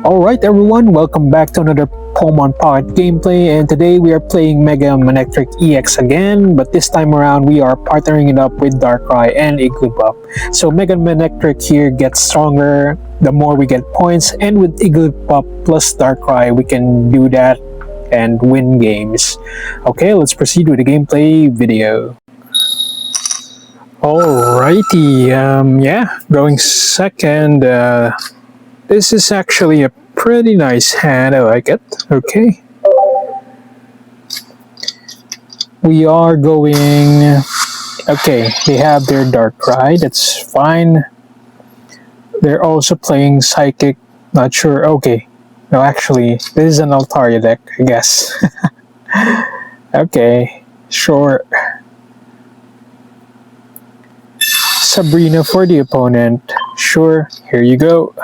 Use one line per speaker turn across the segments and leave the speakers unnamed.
Alright everyone, welcome back to another Pokemon Pocket gameplay, and today we are playing Mega Manectric EX again, but this time around we are partnering it up with Darkrai and Igglybuff. So Mega Manectric here gets stronger the more we get points, and with Igglybuff plus Darkrai we can do that and win games. Okay, let's proceed with the gameplay video. Alrighty, going second. This is actually a pretty nice hand, I like it. Okay. We are going... Okay, they have their Darkrai, that's fine. They're also playing Psychic, not sure. Okay. No, actually, this is an Altaria deck, I guess. Okay, sure. Sabrina for the opponent. Sure, here you go.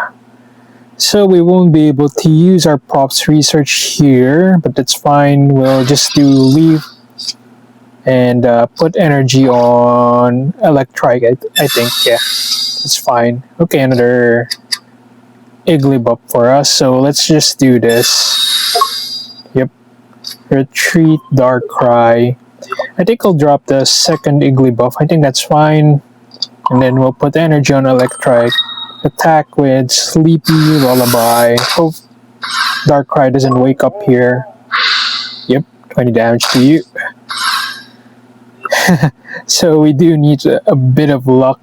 So we won't be able to use our props research here, but that's fine. We'll just do leave and put energy on Electrike, I think. Yeah, that's fine. Okay, another Igglybuff for us. So let's just do this. Yep. Retreat Darkrai. I think I'll drop the second Igglybuff. I think that's fine. And then we'll put energy on Electrike. Attack with Sleepy Lullaby. Hope Darkrai doesn't wake up here. Yep, 20 damage to you. So we do need a bit of luck.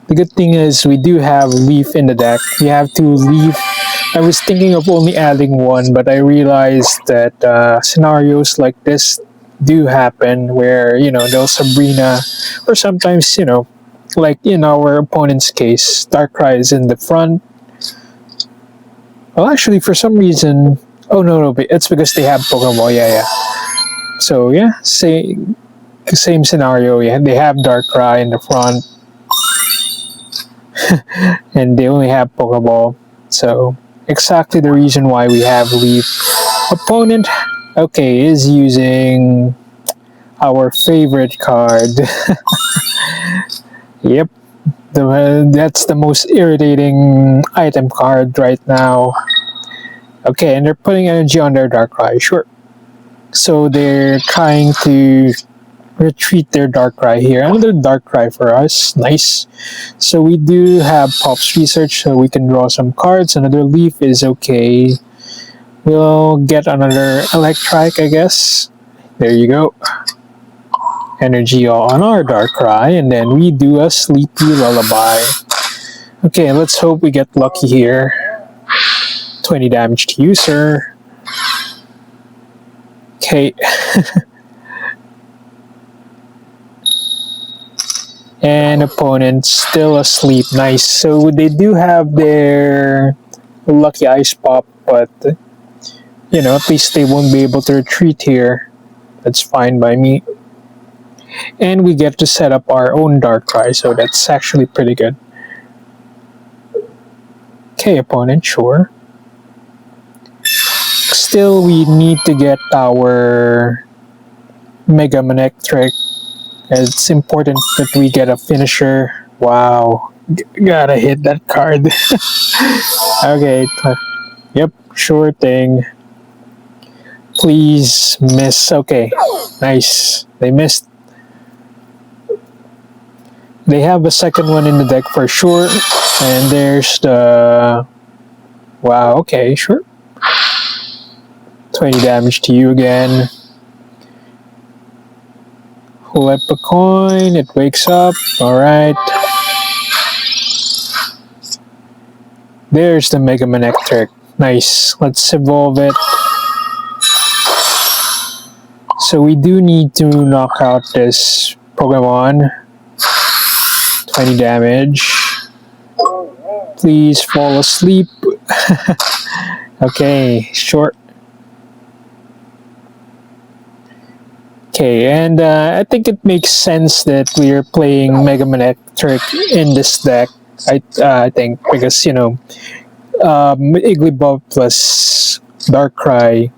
The good thing is we do have Leaf in the deck. We have two Leaf. I was thinking of only adding one, but I realized that scenarios like this do happen where, they'll Sabrina, or sometimes, like in our opponent's case, Darkrai is in the front. Well, actually, for some reason... Oh, no, it's because they have Pokemon, yeah. So, yeah, same scenario, yeah. They have Darkrai in the front. And they only have Pokeball. So, exactly the reason why we have Leaf. Opponent, okay, is using our favorite card. Yep, that's the most irritating item card right now. Okay, and they're putting energy on their Darkrai, sure. So they're trying to retreat their Darkrai here. Another Darkrai for us, nice. So we do have Pops Research, so we can draw some cards. Another Leaf is okay. We'll get another Electrike, I guess. There you go. Energy on our Darkrai, and then we do a Sleepy Lullaby. Okay, let's hope we get lucky here. 20 damage to you, sir. Okay. And opponent still asleep. Nice. So they do have their lucky Ice Pop, but at least they won't be able to retreat here. That's fine by me. And we get to set up our own Darkrai, so that's actually pretty good. Okay, opponent, sure. Still, we need to get our Mega Manectric. It's important that we get a finisher. Wow, gotta hit that card. Okay, yep, sure thing. Please miss. Okay, nice. They missed. They have a second one in the deck for sure. And there's the... Wow, okay, sure. 20 damage to you again. Flip a coin, it wakes up. Alright. There's the Mega Manectric. Nice. Let's evolve it. So we do need to knock out this Pokemon. 20 damage. Please fall asleep. Okay, short. Okay, and I think it makes sense that we are playing Mega Manectric in this deck. I think because Igglybuff plus Darkrai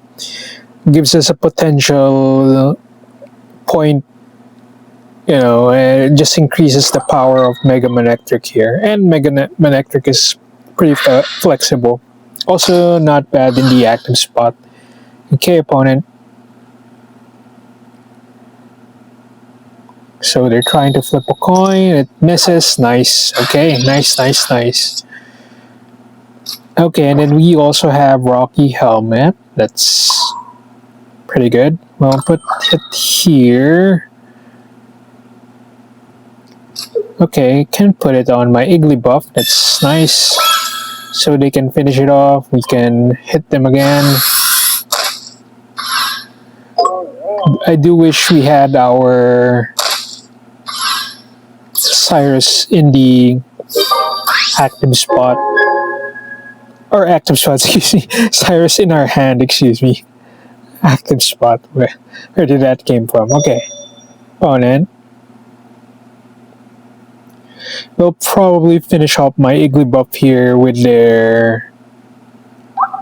gives us a potential point. It just increases the power of Mega Manectric here, and Mega Manectric is pretty flexible. Also, not bad in the active spot. Okay, opponent. So they're trying to flip a coin. It misses. Nice. Okay, nice. Okay, and then we also have Rocky Helmet. That's pretty good. We'll put it here. Okay, can put it on my Igglybuff. That's nice. So they can finish it off. We can hit them again. I do wish we had our Cyrus in the active spot. Or active spot, excuse me. Cyrus in our hand, excuse me. Active spot. Where did that came from? Okay. Opponent. We'll probably finish off my Igglybuff here with their...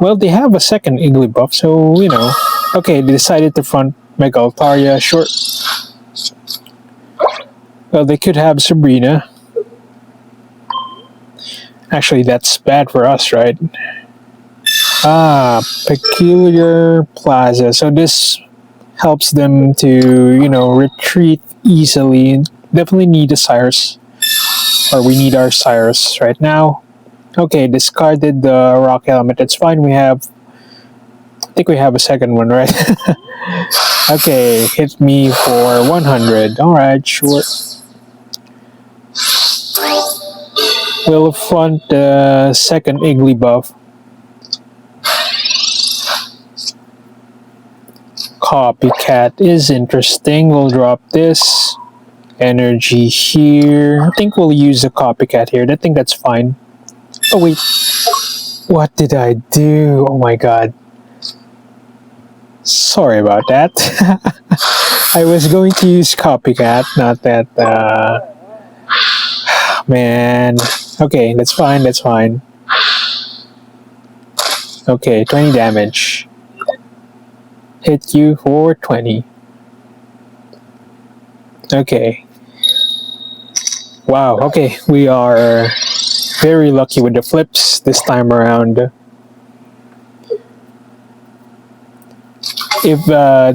Well, they have a second Igglybuff, so, you know. Okay, they decided to front Mega Altaria. Sure. Well, they could have Sabrina. Actually, that's bad for us, right? Ah, Peculiar Plaza. So this helps them to, you know, retreat easily. Definitely need a Cyrus. Or we need our Cyrus right now. Okay, discarded the rock element. That's fine. I think we have a second one, right? Okay, hit me for 100. Alright, sure. We'll front the second Igglybuff. Copycat is interesting. We'll drop this. Energy here. I think we'll use a copycat here. I think that's fine. Oh wait. What did I do? Oh my god. Sorry about that. I was going to use copycat, not that man. Okay, that's fine. Okay, 20 damage. Hit you for 20. Okay. Wow, okay. We are very lucky with the flips this time around. If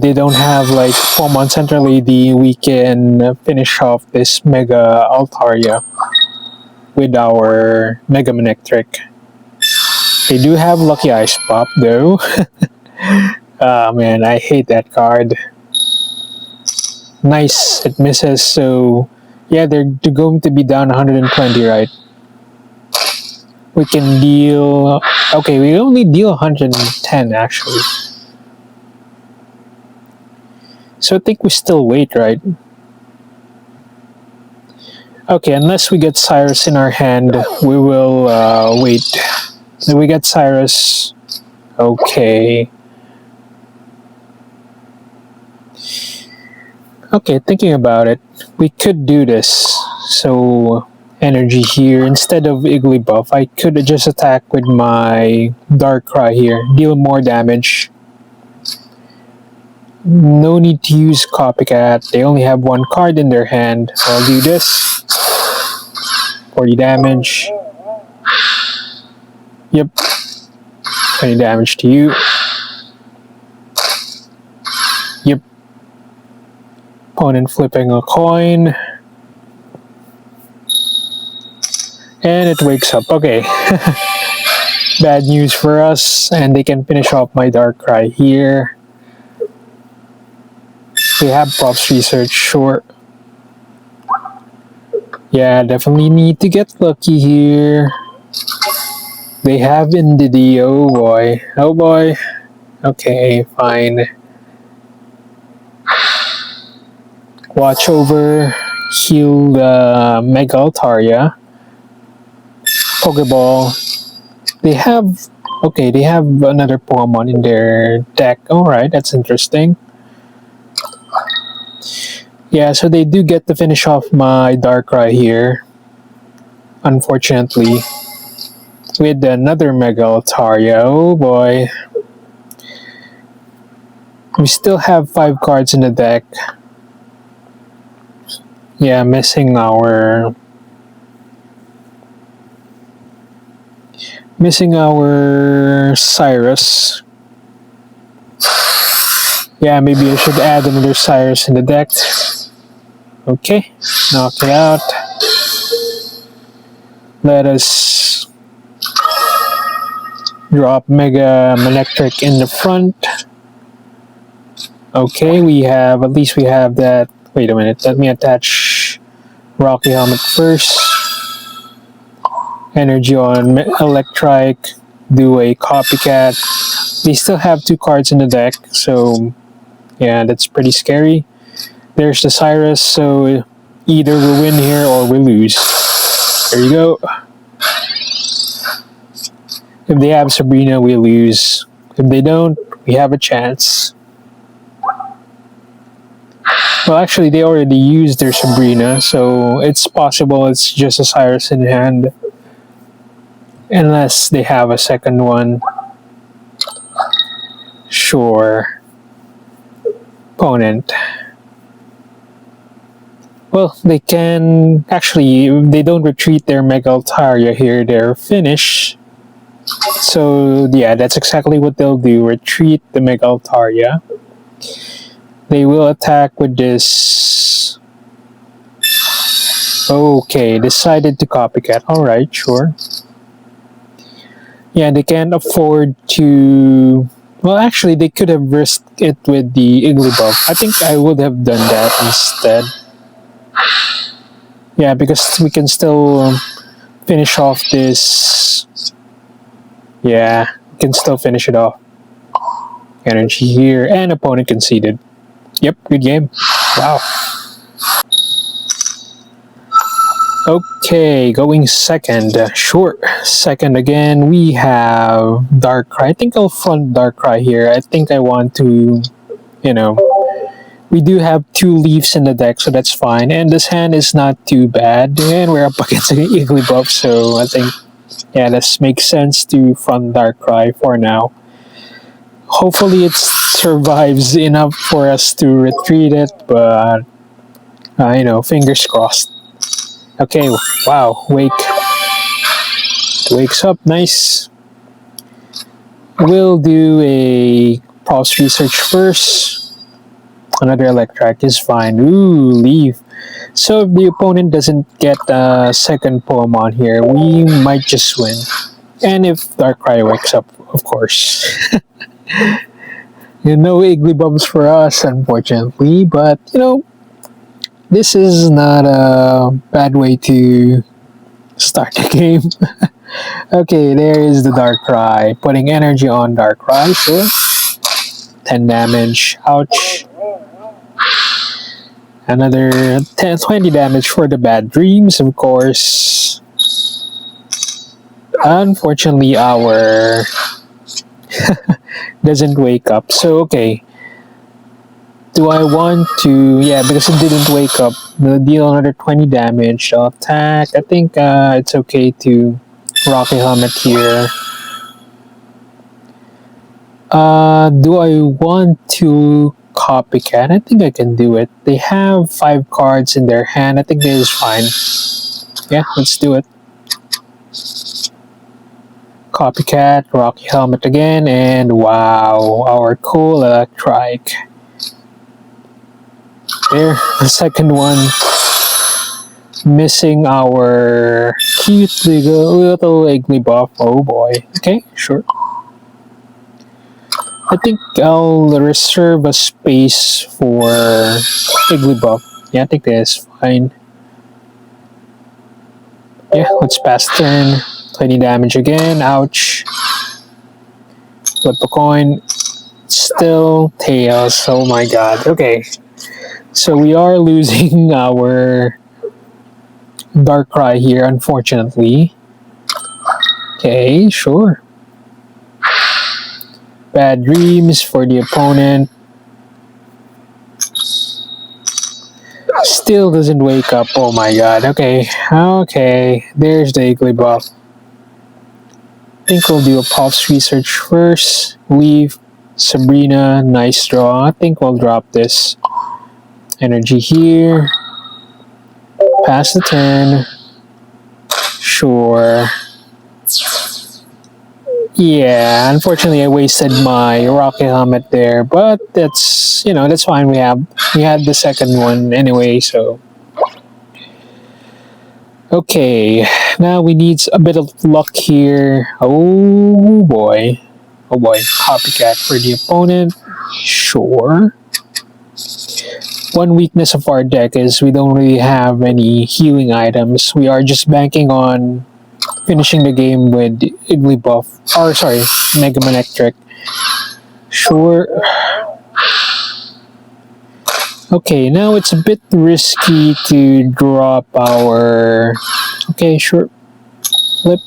they don't have like Pokemon Center Lady, we can finish off this Mega Altaria with our Mega Manectric. They do have Lucky Ice Pop though. Ah man, I hate that card. Nice, it misses. So yeah, they're going to be down 120, right? We can deal... Okay, we only deal 110 actually. So I think we still wait, right? Okay, unless we get Cyrus in our hand, we will wait. So we get Cyrus. Okay. Okay, thinking about it, we could do this. So, energy here. Instead of Igglybuff, I could just attack with my Darkrai here. Deal more damage. No need to use Copycat. They only have one card in their hand. So I'll do this. 40 damage. Yep. 20 damage to you. Yep. Opponent flipping a coin. And it wakes up. Okay. Bad news for us. And they can finish off my Darkrai here. We have props research, sure. Yeah, definitely need to get lucky here. They have Indeedee, oh boy. Oh boy. Okay, fine. Watch over, heal the Mega Altaria. Pokeball. They have... Okay, they have another Pokemon in their deck. Alright, that's interesting. Yeah, so they do get to finish off my Darkrai here. Unfortunately. With another Mega Altaria. Oh boy. We still have 5 cards in the deck. Yeah, missing our... Missing our Cyrus. Yeah, maybe I should add another Cyrus in the deck. Okay, knock it out. Let us drop Mega Manectric in the front. Okay, at least we have that. Wait a minute, let me attach Rocky Helmet first. Energy on Electric, do a copycat. They still have 2 cards in the deck, so yeah, that's pretty scary. There's the Cyrus, so either we win here or we lose. There you go. If they have Sabrina, we lose. If they don't, we have a chance. Well, actually, they already used their Sabrina, so it's possible it's just a Cyrus in hand. Unless they have a second one. Sure. Opponent. Well, they can... Actually, if they don't retreat their Mega Altaria here, they're finished. So, yeah, that's exactly what they'll do. Retreat the Mega Altaria. They will attack with this... Okay, decided to copycat. Alright, sure. Yeah, they can't afford to... Well, actually, they could have risked it with the Igglybuff. I think I would have done that instead. Yeah, because we can still finish off this... Yeah, we can still finish it off. Energy here, and opponent conceded. Yep, good game. Wow. Okay, going second. Sure. Second again, we have Darkrai. I think I'll front Darkrai here. I think I want to, we do have 2 leaves in the deck, so that's fine. And this hand is not too bad. And we're up against an Igglybuff, so I think, yeah, this makes sense to front Darkrai for now. Hopefully it survives enough for us to retreat it, but, fingers crossed. Okay, wow, wakes up, nice. We'll do a pulse research first. Another Electric is fine. Ooh, leave. So if the opponent doesn't get a second Pokemon here, we might just win. And if Darkrai wakes up, of course. No Igglybuffs for us, unfortunately, but, this is not a bad way to start the game. Okay, there is the Darkrai. Putting energy on Darkrai, sure. 10 damage. Ouch. Another 20 damage for the bad dreams, of course. Unfortunately, our... doesn't wake up. So, okay. Do I want to... Yeah, because it didn't wake up. We'll deal another 20 damage. I'll attack. I think it's okay to Rocky Helmet here. Do I want to copycat? I think I can do it. They have 5 cards in their hand. I think this is fine. Yeah, let's do it. Copycat, Rocky Helmet again, and wow, our cool Electric. There, the second one. Missing our cute little Igglybuff. Oh boy. Okay, sure. I think I'll reserve a space for Igglybuff. Yeah, I think that is fine. Yeah, let's pass turn. 20 damage again. Ouch. Flip a coin. Still tails. Oh my god. Okay. So we are losing our Darkrai here, unfortunately. Okay, sure. Bad dreams for the opponent. Still doesn't wake up. Oh my god. Okay. Okay. There's the Igglybuff. I think we'll do a pulse research first. Leave Sabrina. Nice draw. I think we'll drop this. Energy here. Pass the turn. Sure. Yeah, unfortunately I wasted my rocket helmet there, but that's, that's fine. We had the second one anyway, so okay. Now we need a bit of luck here. Oh boy. Oh boy. Copycat for the opponent. Sure. One weakness of our deck is we don't really have any healing items. We are just banking on finishing the game with Igglybuff. Or sorry, Mega Manectric. Sure. Okay, now it's a bit risky to drop our... Okay, sure. Flip.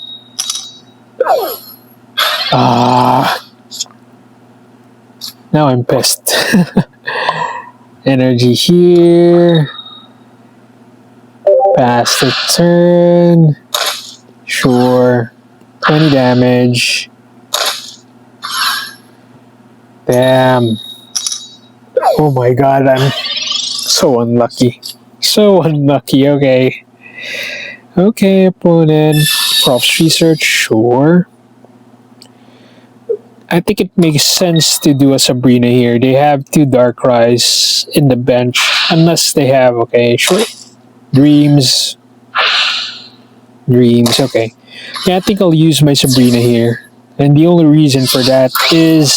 Now I'm pissed. Energy here. Pass the turn. Sure. 20 damage. Damn. Oh my god, I'm so unlucky. So unlucky, okay. Okay, opponent. Props research, sure. I think it makes sense to do a Sabrina here. They have 2 Darkrai's in the bench. Unless they have, okay, sure. Dreams. Dreams, okay. Yeah, I think I'll use my Sabrina here. And the only reason for that is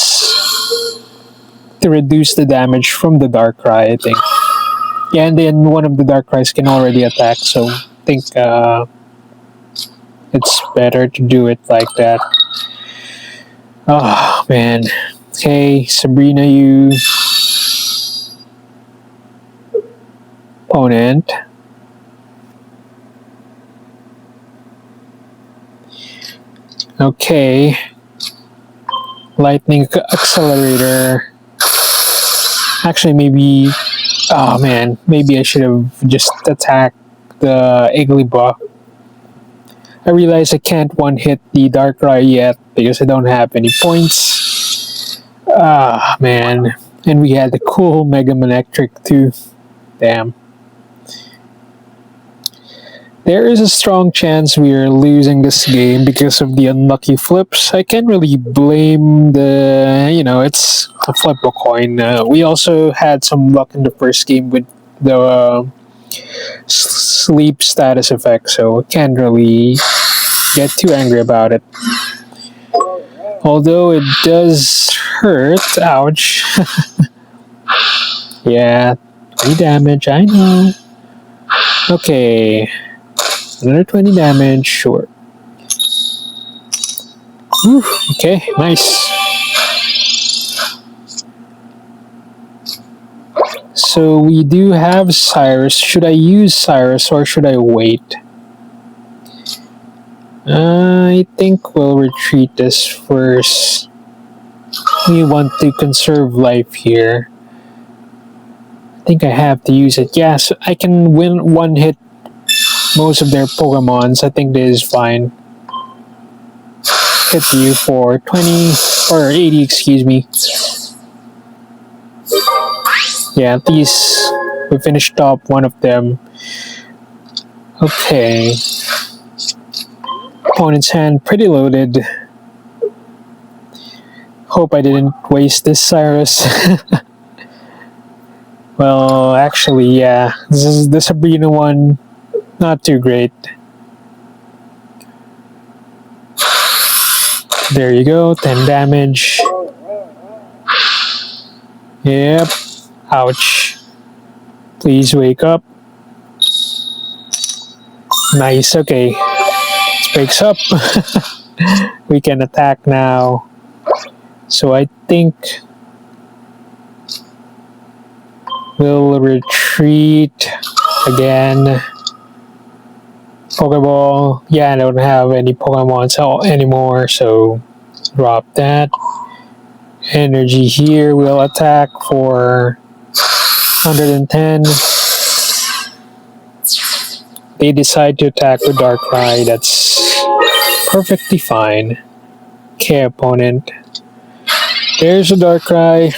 to reduce the damage from the Darkrai, I think. Yeah, and then one of the Darkrai's can already attack, so I think it's better to do it like that. Oh, man. Okay, Sabrina, you... Opponent. Okay. Lightning Accelerator. Actually, maybe... Oh, man. Maybe I should have just attacked the Igglybuff. I realize I can't one-hit the Darkrai yet because I don't have any points. Ah, man. And we had the cool Mega Manectric too. Damn. There is a strong chance we are losing this game because of the unlucky flips. I can't really blame it's a flip a coin. We also had some luck in the first game with the sleep status effect, so I can't really get too angry about it. Although it does hurt. Ouch. Yeah, 3 damage, I know. Okay. Another 20 damage, sure. Whew, okay, nice. So we do have Cyrus. Should I use Cyrus or should I wait? I think we'll retreat this first. We want to conserve life here. I think I have to use it. Yes, I can one-hit most of their Pokemons. I think this is fine. Hit you for 20 or 80, excuse me. Yeah, at least we finished up one of them. Okay. Opponent's hand pretty loaded. Hope I didn't waste this Cyrus. Well, actually, yeah. This is the Sabrina one. Not too great. There you go, 10 damage. Yep. Ouch. Please wake up. Nice, okay. This wakes up. We can attack now. So I think we'll retreat again. Pokeball. Yeah, I don't have any Pokemon anymore, so drop that. Energy here will attack for 110. They decide to attack with Darkrai. That's perfectly fine. Okay, opponent. There's a Darkrai.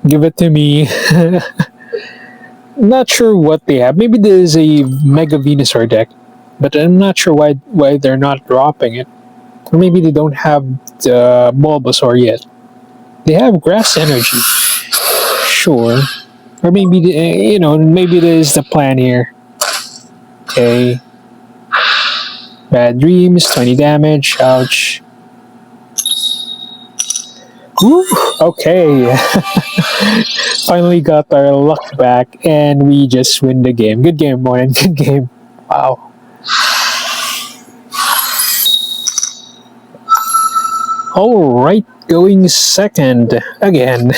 Give it to me. Not sure what they have. Maybe there's a Mega Venusaur deck, but I'm not sure why they're not dropping it. Or maybe they don't have the Bulbasaur yet. They have Grass Energy. Sure. Or maybe, maybe there's the plan here. Okay. Bad Dreams, 20 damage. Ouch. Woo! Okay. Finally got our luck back and we just win the game. Good game, Moran. Good game. Wow. Alright, going second again.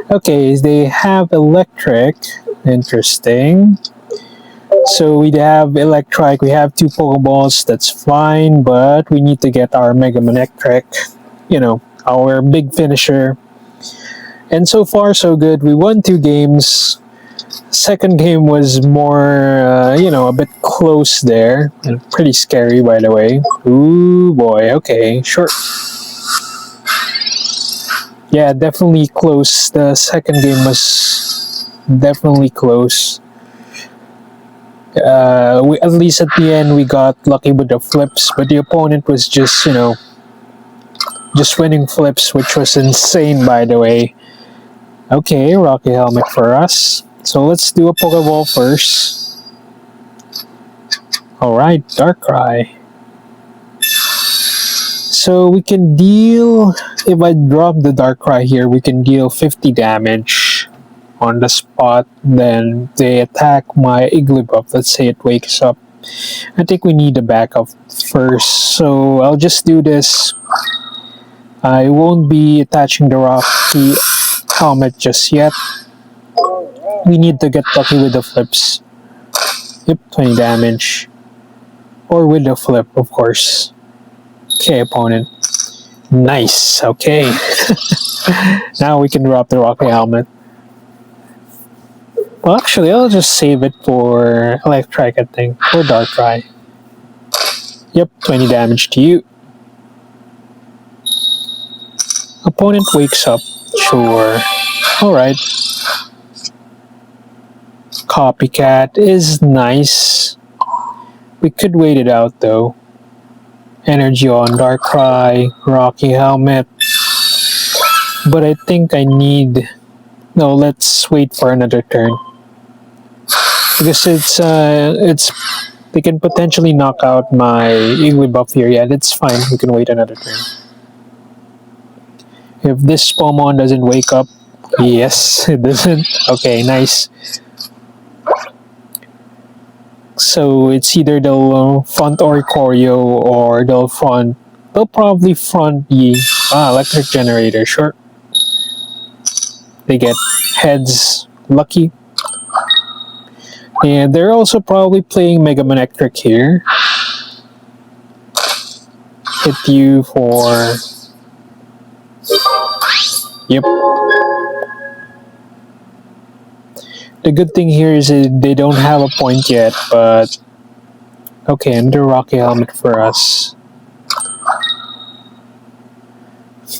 Okay, they have Electric. Interesting. So we have Electric, we have 2 Pokeballs, that's fine, but we need to get our Mega Manectric, our big finisher. And so far, so good. We won 2 games. Second game was more, a bit close there. And pretty scary, by the way. Ooh, boy. Okay, sure. Yeah, definitely close. The second game was definitely close. At least at the end, we got lucky with the flips. But the opponent was just, just winning flips, which was insane, by the way. Okay, Rocky Helmet for us. So let's do a Pokeball first. Alright, Darkrai. So we can deal, if I drop the Darkrai here, we can deal 50 damage on the spot. Then they attack my Igglybuff. Let's say it wakes up. I think we need a backup first. So I'll just do this. I won't be attaching the Rocky Helmet just yet. We need to get lucky with the flips. Yep, 20 damage. Or with the flip, of course. Okay, opponent. Nice, okay. Now we can drop the Rocky Helmet. Well, actually, I'll just save it for Electric, I think. Or Darkrai. Yep, 20 damage to you. Opponent wakes up. Sure. Alright. Copycat is nice. We could wait it out though. Energy on Darkrai, Rocky Helmet. But I think I need... No, let's wait for another turn. Because it's... They can potentially knock out my Igglybuff here. Yeah, that's fine. We can wait another turn. If this Pokemon doesn't wake up... Yes, it doesn't. Okay, nice. So it's either they'll front Oricorio or they'll probably front the Electric Generator, sure. They get heads lucky. And they're also probably playing Mega Manectric here. Hit you for... Yep. The good thing here is that they don't have a point yet, but... Okay, another Rocky Helmet for us.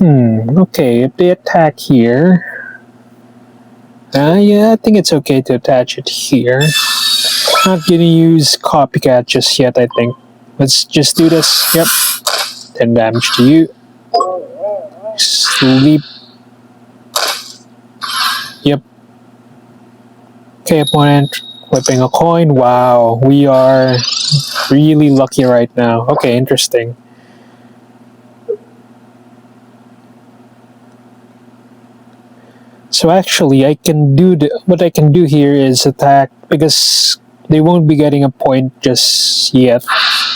Okay, if they attack here... yeah, I think it's okay to attach it here. Not gonna use Copycat just yet, I think. Let's just do this. Yep. 10 damage to you. Sleep. Yep. Okay, opponent. Flipping a coin. Wow, we are really lucky right now. Okay, interesting. So actually, I can do what I can do here is attack because they won't be getting a point just yet.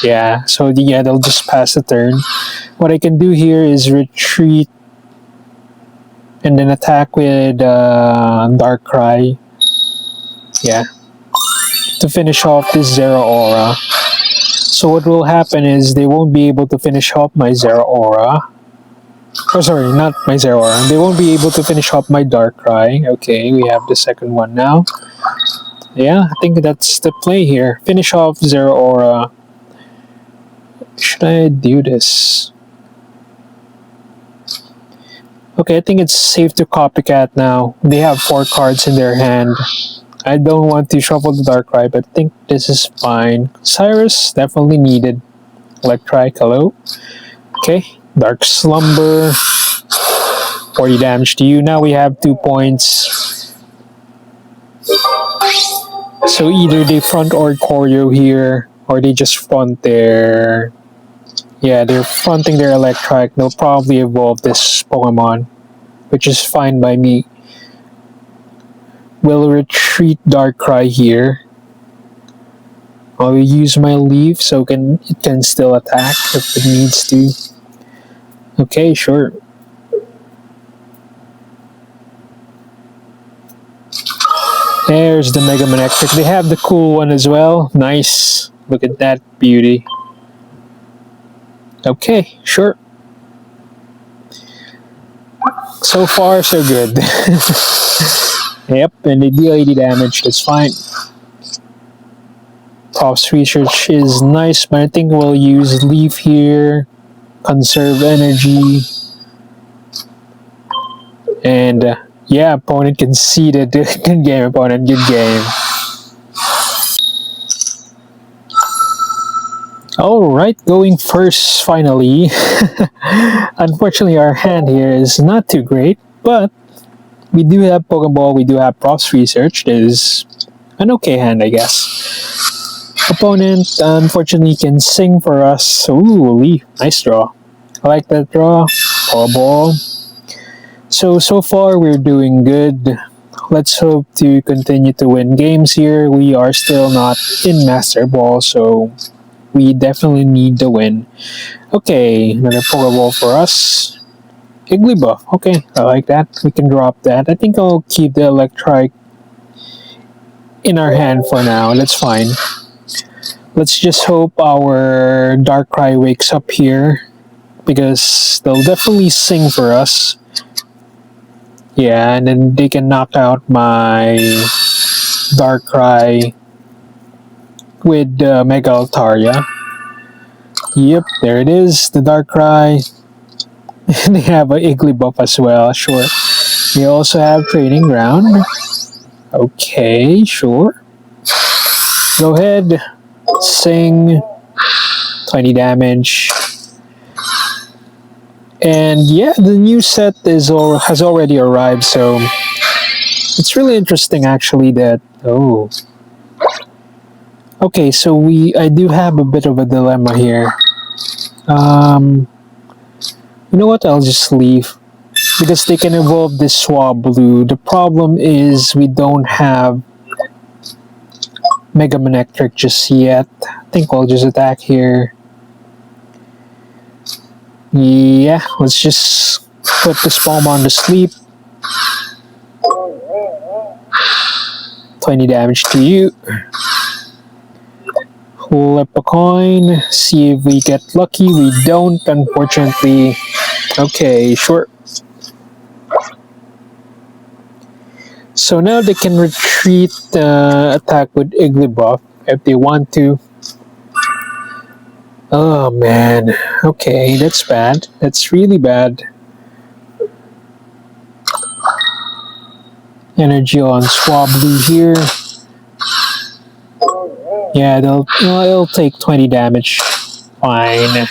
Yeah, so yeah, they'll just pass the turn. What I can do here is retreat and then attack with Darkrai. Yeah, to finish off this Zeraora. So what will happen is they won't be able to finish off my Zeraora. Oh, sorry, not my Zeraora. They won't be able to finish off my Darkrai. Okay, we have the second one now. Yeah, I think that's the play here. Finish off Zeraora. Should I do this? Okay, I think it's safe to Copycat now. They have 4 cards in their hand. I don't want to shuffle the Darkrai, but I think this is fine. Cyrus definitely needed. Electric, hello. Okay, Dark Slumber. 40 damage to you. Now we have 2 points. So either they front or choreo here, or they just front their... Yeah, they're fronting their Electric. They'll probably evolve this Pokemon, which is fine by me. We'll retreat Darkrai here. I'll use my leaf so it can still attack if it needs to. Okay, sure. There's the Mega Manectric. They have the cool one as well. Nice. Look at that beauty. Okay, sure. So far, so good. Yep, and they deal 80 damage. That's fine. Props research is nice, but I think we'll use Leaf here. Conserve energy. And yeah, opponent conceded. Good game, opponent. Good game. Alright, going first finally. Unfortunately, our hand here is not too great, but we do have Pokeball, we do have Props Research. It is an okay hand, I guess. Opponent, unfortunately, can sing for us. Ooh, Leaf. Nice draw. I like that draw. Pokeball. So far, we're doing good. Let's hope to continue to win games here. We are still not in Master Ball, so we definitely need the win. Okay, another Pokeball for us. Igglybuff. Okay, I like that. We can drop that. I think I'll keep the Electric in our hand for now. That's fine. Let's just hope our Darkrai wakes up here, because they'll definitely sing for us. Yeah, and then they can knock out my Darkrai with Mega Altaria. Yep, there it is, the Darkrai. They have an Igglybuff as well, sure. They also have Training Ground. Okay, sure. Go ahead, sing. 20 damage. And yeah, the new set has already arrived, so it's really interesting actually that... Oh. Okay, so I do have a bit of a dilemma here. You know what, I'll just leave. Because they can evolve this Swablu. The problem is we don't have Mega Manectric just yet. I think I'll just attack here. Yeah, let's just put this Pokemon to sleep. 20 damage to you. Flip a coin, see if we get lucky. We don't, unfortunately. Okay, sure. So now they can retreat attack with Igglybuff if they want to. Oh man, okay, that's bad. That's really bad. Energy on Swablu here. Yeah, it'll take 20 damage. Fine.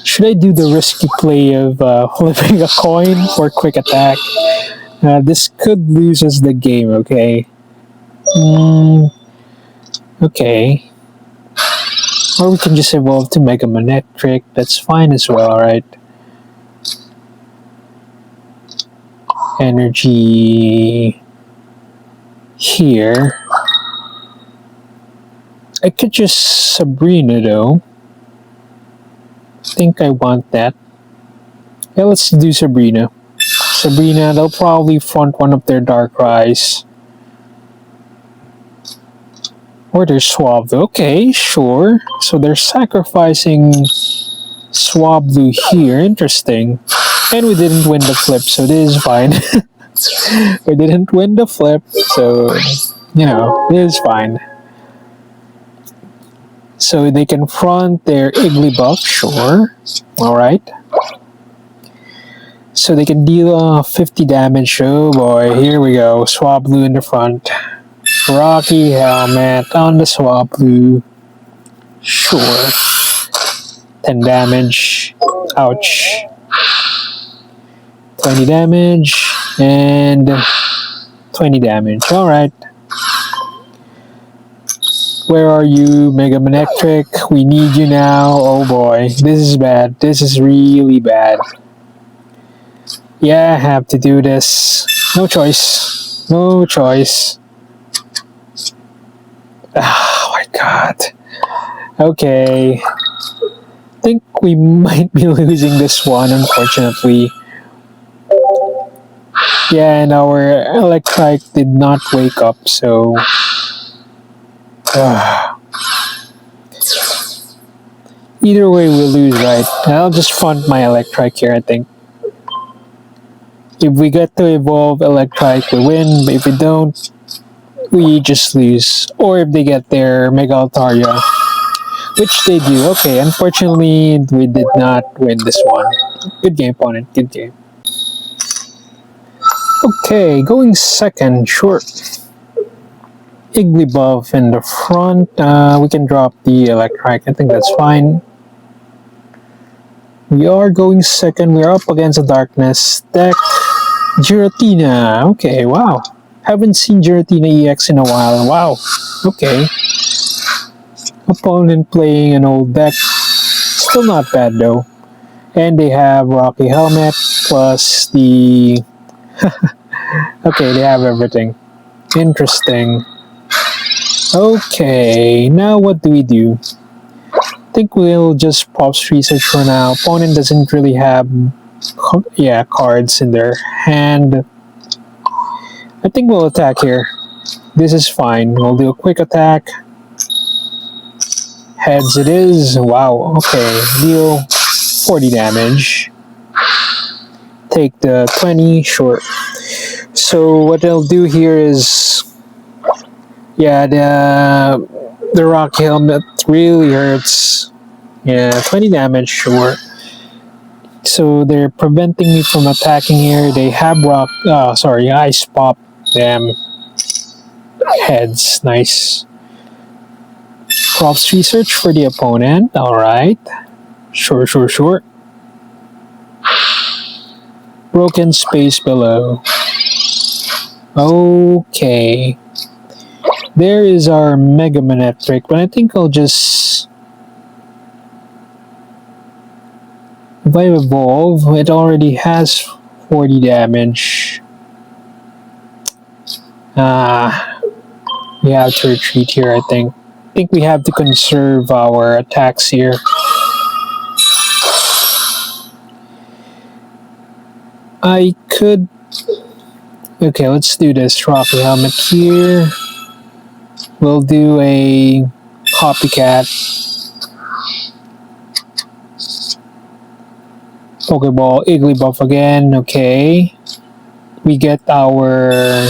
Should I do the risky play of flipping a coin for quick attack? This could lose us the game, okay? Okay. Or we can just evolve to Mega Manectric. That's fine as well, right? Energy here. I could just Sabrina though. I think I want that. Yeah, let's do Sabrina. Sabrina, they'll probably front one of their Darkrai's. Or their Swablu. Okay, sure. So they're sacrificing Swablu here. Interesting. And we didn't win the flip, so this is fine. We didn't win the flip, so, you know, it is fine. So they can front their Igglybuff, sure. Alright. So they can deal 50 damage. Oh boy, here we go. Swablu in the front. Rocky Helmet on the Swablu. Sure. 10 damage. Ouch. 20 damage. And 20 damage. Alright. Where are you, Mega Manectric? We need you now. Oh boy. This is bad. This is really bad. Yeah, I have to do this. No choice. No choice. Oh my god. Okay. I think we might be losing this one, unfortunately. Yeah, and our Electrike did not wake up, so... Either way, we'll lose, right? I'll just front my Electrike here, I think. If we get to evolve Electrike, we win, but if we don't, we just lose. Or if they get their Mega Altaria, which they do. Okay, unfortunately, we did not win this one. Good game, opponent. Good game. Okay, going second, sure. Igglybuff in the front. We can drop the Electrike. I think that's fine. We are going second. We are up against the Darkness deck. Giratina. Okay, wow. Haven't seen Giratina EX in a while. Wow. Okay. Opponent playing an old deck. Still not bad though. And they have Rocky Helmet plus the... Okay, they have everything. Interesting. Okay, now what do we do? I think we'll just Pops Research for now. Opponent doesn't really have cards in their hand. I think we'll attack here. This is fine. We'll do a quick attack. Heads it is. Wow, okay. Deal 40 damage. Take the 20, sure. So what I'll do here is... Yeah, the Rock Helmet really hurts. Yeah, 20 damage, sure. So they're preventing me from attacking here. They have Ice Pop. Damn. Heads, nice. Props Research for the opponent, alright. Sure. Broken Space Below. Okay. There is our Mega Manectric, but I think I'll just... If I evolve, it already has 40 damage. We have to retreat here, I think. I think we have to conserve our attacks here. I could... Okay, let's do this. Rocky Helmet here. We'll do a Copycat. Pokeball, Igglybuff again. Okay. We get our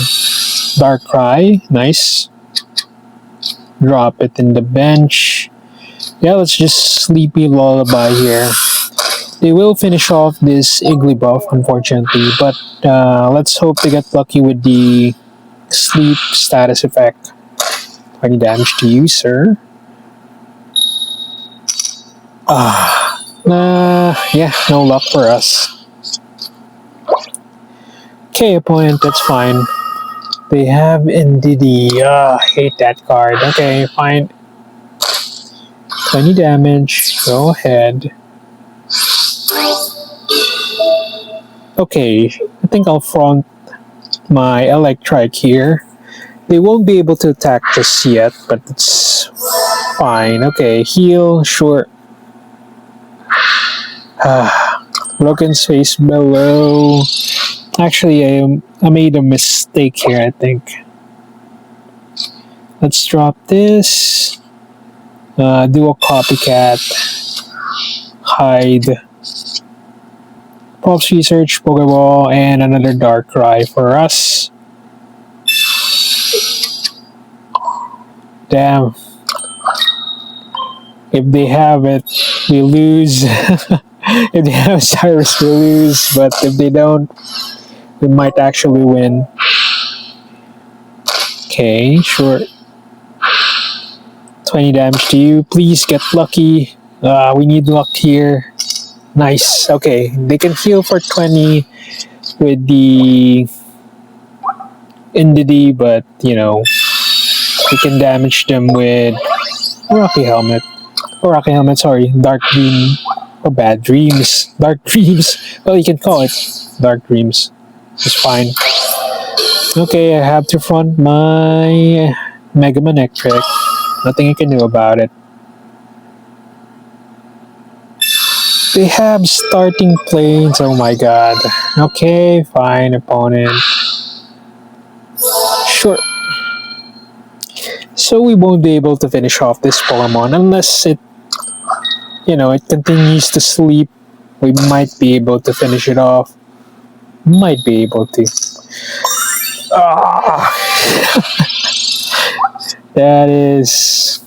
Darkrai. Nice. Drop it in the bench. Yeah, let's just Sleepy Lullaby here. They will finish off this Igglybuff, unfortunately, but let's hope they get lucky with the Sleep status effect. 20 damage to you, sir. Yeah, no luck for us. Okay, opponent, that's fine. They have Ndidi. Hate that card. Okay, fine. 20 damage. Go ahead. Okay, I think I'll front my Electrike here. They won't be able to attack just yet, but it's fine. Okay, heal, sure. Broken Space Below. Actually, I made a mistake here, I think. Let's drop this. Do a Copycat. Hide. Props Research, Pokeball, and another Darkrai for us. Damn. If they have it, we lose. If they have Cyrus, we lose. But if they don't, we might actually win. Okay, sure. 20 damage to you. Please get lucky. We need luck here. Nice. Okay, they can heal for 20 with the Indity, but you know, we can damage them with Rocky Helmet. Or Rocky Helmet, sorry. Dark Dream. Or Bad Dreams. Dark Dreams. Well, you can call it Dark Dreams. It's fine. Okay, I have to front my Mega Manectric. Nothing I can do about it. They have starting planes. Oh my god. Okay, fine, opponent. Sure. So we won't be able to finish off this Pokemon unless it, you know, it continues to sleep. We might be able to finish it off. Might be able to. Ah, that is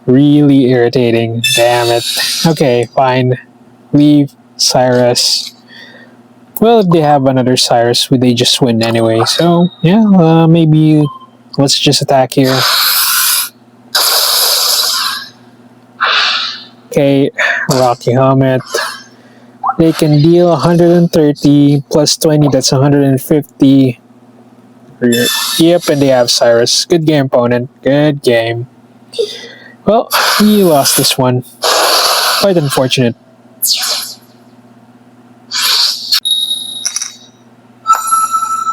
really irritating. Damn it. Okay, fine. Leave Cyrus. Well, if they have another Cyrus, would they just win anyway? So, yeah, maybe let's just attack here. Okay, Rocky Helmet. They can deal 130 plus 20, that's 150. Yep, and they have Cyrus. Good game, opponent. Good game. Well, you lost this one. Quite unfortunate.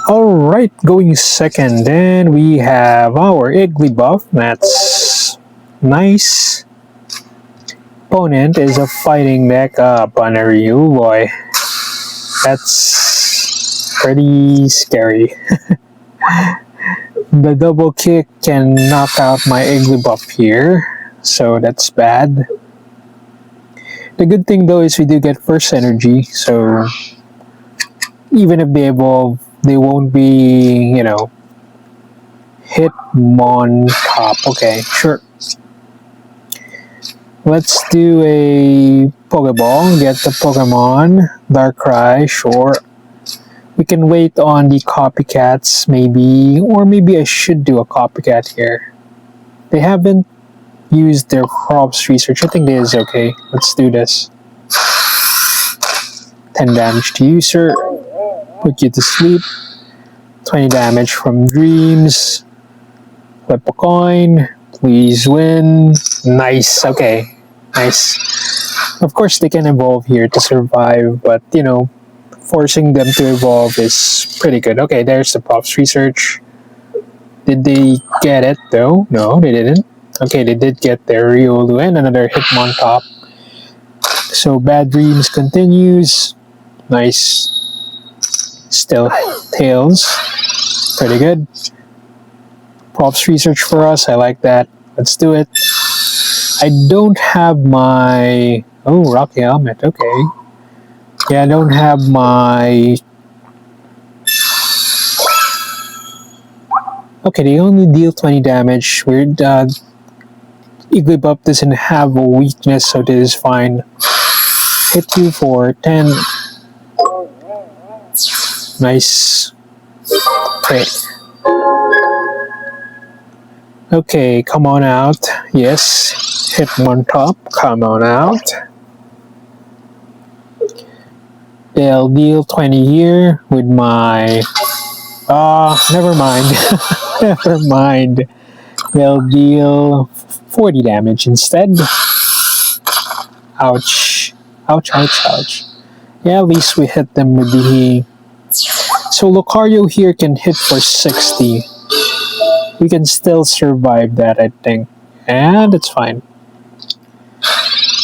Alright, going second. Then we have our Igglybuff. That's nice. Opponent is a fighting mecha Banneryu. Boy, that's pretty scary. The double kick can knock out my Igglybuff here, so that's bad. The good thing though is we do get first energy, so even if they evolve, they won't be, you know, Hitmon top. Okay, sure. Let's do a Pokeball, get the Pokemon, Darkrai, sure. We can wait on the copycats, maybe, or maybe I should do a copycat here. They haven't used their props research. I think it is okay. Let's do this. 10 damage to you, sir. Put you to sleep. 20 damage from Dreams. Flip a coin. Please win. Nice. Okay. Nice. Of course, they can evolve here to survive, but, you know, forcing them to evolve is pretty good. Okay, there's the props research. Did they get it, though? No, they didn't. Okay, they did get their Riolu and another Hitmon top. So, Bad Dreams continues. Nice. Still Tails. Pretty good. Props research for us. I like that. Let's do it. I don't have my... Oh, Rocky Helmet. Okay. Yeah, I don't have my... Okay, they only deal 20 damage. Weird. Igglybuff doesn't have a weakness, so this is fine. Hit you for 10. Nice. Okay. Okay, come on out. Yes. Hit one top. Come on out. They'll deal 20 here with my... never mind. Never mind. They'll deal 40 damage instead. Ouch. Ouch, ouch, ouch. Yeah, at least we hit them with the... So Lucario here can hit for 60. We can still survive that, I think. And it's fine.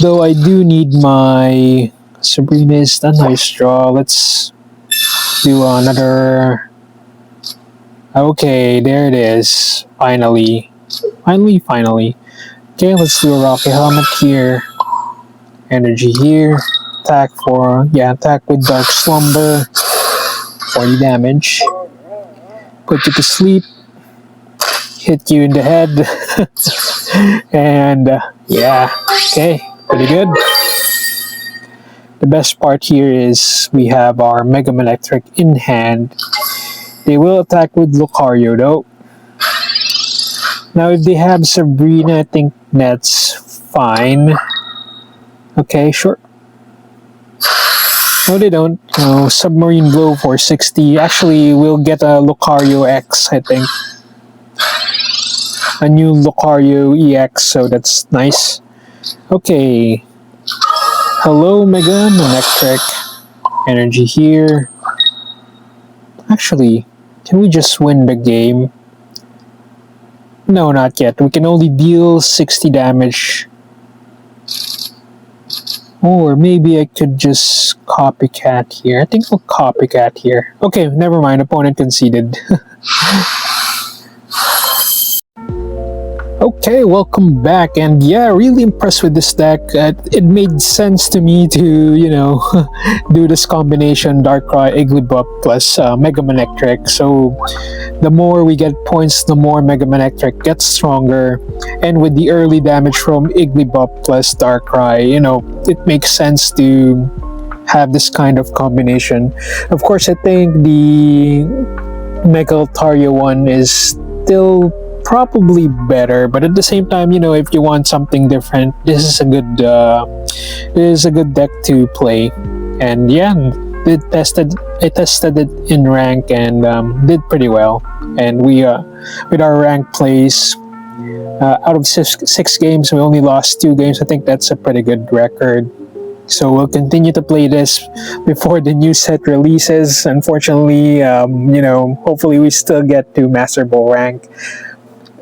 Though I do need my... Sabrina is a nice draw. Let's do another... Okay, there it is. Finally. Finally. Okay, let's do a Rocky Helmet here. Energy here. Attack for... Yeah, attack with Dark Slumber. 40 damage. Put you to sleep. Hit you in the head. And, yeah. Okay, pretty good. The best part here is we have our Mega Manectric in hand. They will attack with Lucario though. Now, if they have Sabrina, I think that's fine. Okay, sure. No, they don't. No, Submarine Blow for 60. Actually, we'll get a Lucario X, I think. A new Lucario EX, so that's nice. Okay. Hello, Mega Manectric. Energy here. Actually, can we just win the game? No, not yet. We can only deal 60 damage. Or maybe I could just copycat here. I think we'll copycat here. Okay, never mind. Opponent conceded. Okay, welcome back. And yeah, really impressed with this deck. It made sense to me to, do this combination Darkrai Igglybuff plus Mega Manectric. So the more we get points, the more Mega Manectric gets stronger. And with the early damage from Igglybuff plus Darkrai, it makes sense to have this kind of combination. Of course, I think the Mega Altaria one is still probably better, but at the same time, if you want something different, this is a good deck to play. And yeah, I tested it in rank and did pretty well. And we with our rank plays, out of six games, we only lost 2 games. I think that's a pretty good record. So we'll continue to play this before the new set releases. Unfortunately, hopefully we still get to Master Ball rank.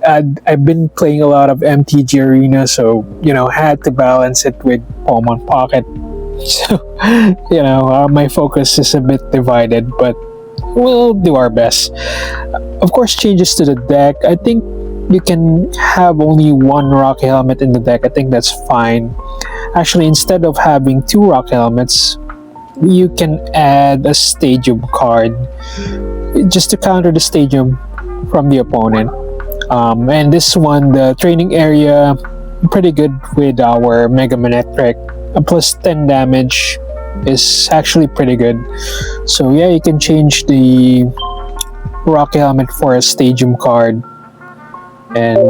I've been playing a lot of MTG Arena, so had to balance it with Pokemon Pocket. So my focus is a bit divided, but we'll do our best. Of course, changes to the deck. I think you can have only 1 Rock Helmet in the deck. I think that's fine. Actually, instead of having 2 Rock Helmets, you can add a Stadium card just to counter the Stadium from the opponent. And this one, the training area, pretty good with our Mega Manectric. Plus 10 damage is actually pretty good. So yeah, you can change the Rock Helmet for a Stadium card. And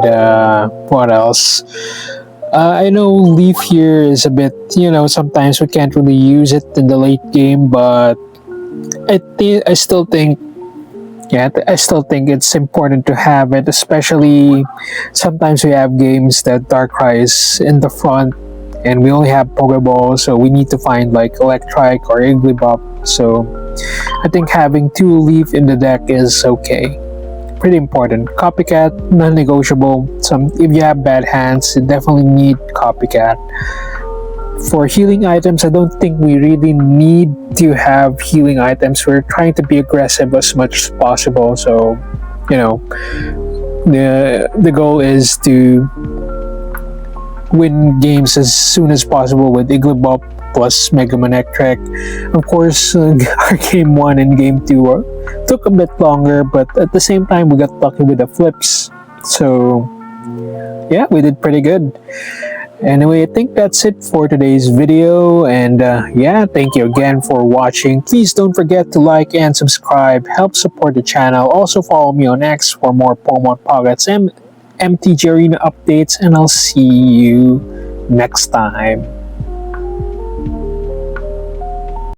what else? I know Leaf here is a bit, sometimes we can't really use it in the late game, but I still think it's important to have it, especially sometimes we have games that Darkrai is in the front and we only have Pokeball, so we need to find like Electrike or Igglybuff. So I think having 2 Leaf in the deck is okay. Pretty important. Copycat, non-negotiable. If you have bad hands, you definitely need Copycat. For healing items, I don't think we really need to have healing items. We're trying to be aggressive as much as possible. So, the goal is to win games as soon as possible with Igglybuff plus Mega Manectric. Of course, our game 1 and game 2 took a bit longer, but at the same time, we got lucky with the flips. So, yeah, we did pretty good. Anyway, I think that's it for today's video, and yeah, thank you again for watching. Please don't forget to like and subscribe, help support the channel. Also follow me on X for more Pokemon Pockets and MTG Arena updates, and I'll see you next time.